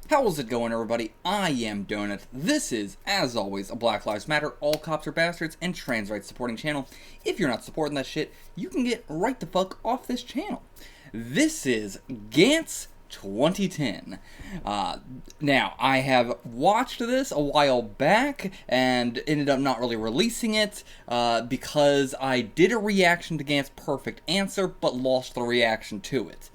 How's it going, everybody? I am Donut. This is, as always, a Black Lives Matter, All Cops Are Bastards, and Trans Rights supporting channel. If you're not supporting that shit, you can get right the fuck off this channel. This is Gantz 2010. Now, I have watched this a while back and ended up not really releasing it because I did a reaction to Gantz Perfect Answer, but lost the reaction to it.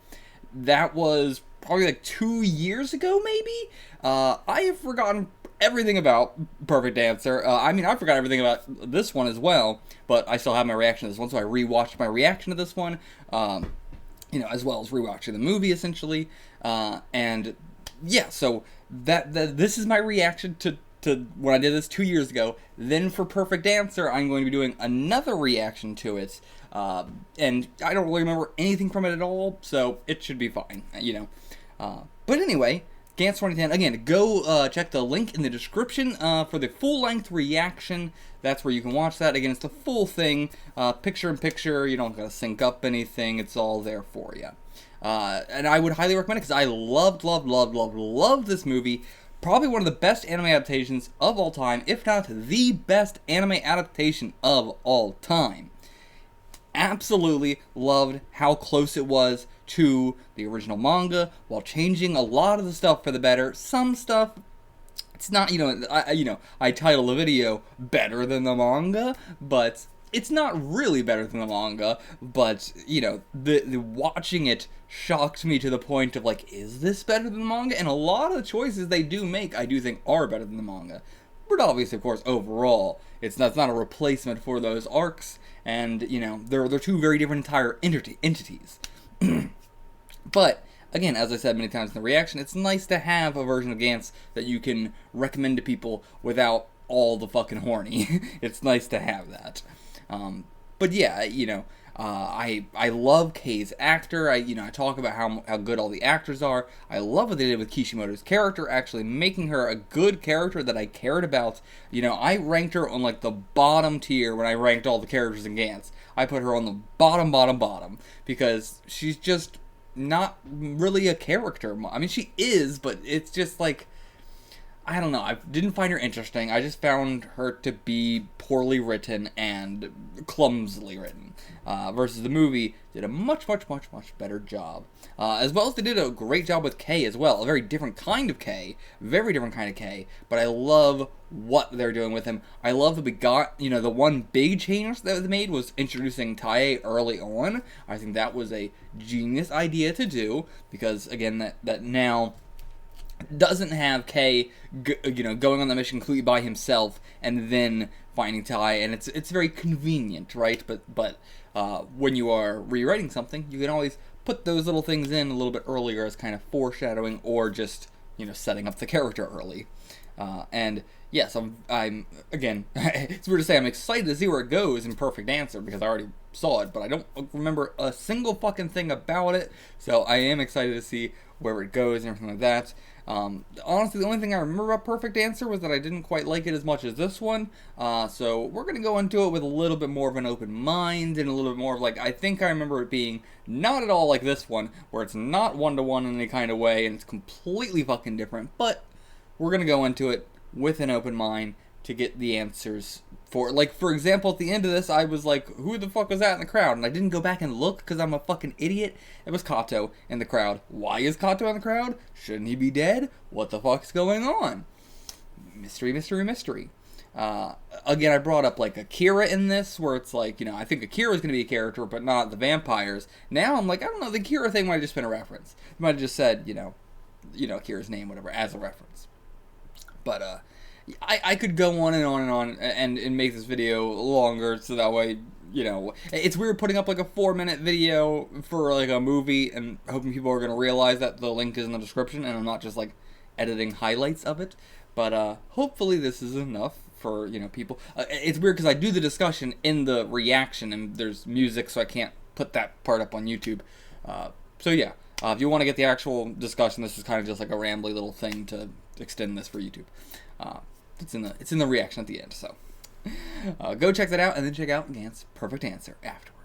That was probably like 2 years ago, maybe? I have forgotten everything about Perfect Answer. I forgot everything about this one as well, but I still have my reaction to this one, so I rewatched my reaction to this one, as well as rewatching the movie, essentially. And yeah, so this is my reaction to when I did this 2 years ago. Then for Perfect Answer, I'm going to be doing another reaction to it. And I don't really remember anything from it at all, so it should be fine, But anyway, Gantz 2010, again, go check the link in the description for the full-length reaction. That's where you can watch that. Again, it's the full thing, picture-in-picture. You don't gotta sync up anything. It's all there for you. And I would highly recommend it because I loved this movie. Probably one of the best anime adaptations of all time, if not the best anime adaptation of all time. Absolutely loved how close it was to the original manga, while changing a lot of the stuff for the better. Some stuff, it's not, I title the video better than the manga, but it's not really better than the manga. But the watching it shocked me to the point of like, is this better than the manga? And a lot of the choices they do make, I do think are better than the manga. But obviously, of course, overall, it's not a replacement for those arcs, and they're two very different entire entities. But again, as I said many times in the reaction, it's nice to have a version of Gantz that you can recommend to people without all the fucking horny. It's nice to have that. But yeah, I love Kei's actor. I talk about how good all the actors are. I love what they did with Kishimoto's character, actually making her a good character that I cared about. I ranked her on like the bottom tier when I ranked all the characters in Gantz. I put her on the bottom because she's just not really a character. I mean, she is, but it's just like, I don't know, I didn't find her interesting. I just found her to be poorly written and clumsily written. Versus the movie did a much better job. As well as they did a great job with Kei as well. A very different kind of Kei. But I love what they're doing with him. I love that we got, the one big change that they made was introducing Tae early on. I think that was a genius idea to do. Because, again, that now doesn't have Kei, going on the mission completely by himself and then finding Tae, and it's very convenient, right? But when you are rewriting something, you can always put those little things in a little bit earlier as kind of foreshadowing, or just setting up the character early. And yes, I'm again, it's weird to say I'm excited to see where it goes in Perfect Answer because I already saw it, but I don't remember a single fucking thing about it. So I am excited to see where it goes and everything like that. Honestly, the only thing I remember about Perfect Answer was that I didn't quite like it as much as this one. So we're going to go into it with a little bit more of an open mind and a little bit more of like, I think I remember it being not at all like this one, where it's not one-to-one in any kind of way and it's completely fucking different. But we're going to go into it with an open mind to get the answers for, like, for example, at the end of this, I was like, who the fuck was that in the crowd? And I didn't go back and look because I'm a fucking idiot. It was Kato in the crowd. Why is Kato in the crowd? Shouldn't he be dead? What the fuck's going on? Mystery. Again, I brought up, like, Akira in this, where it's like, I think Akira's going to be a character, but not the vampires. Now I'm like, I don't know, the Akira thing might have just been a reference. It might have just said, Akira's name, whatever, as a reference. But, I could go on and make this video longer, so that way, it's weird putting up like a 4-minute video for like a movie and hoping people are going to realize that the link is in the description and I'm not just like editing highlights of it. But hopefully this is enough for, people. It's weird because I do the discussion in the reaction and there's music, so I can't put that part up on YouTube. So yeah, if you want to get the actual discussion, this is kind of just like a rambly little thing to extend this for YouTube. It's in the reaction at the end, so go check that out and then check out Gantz Perfect Answer afterwards.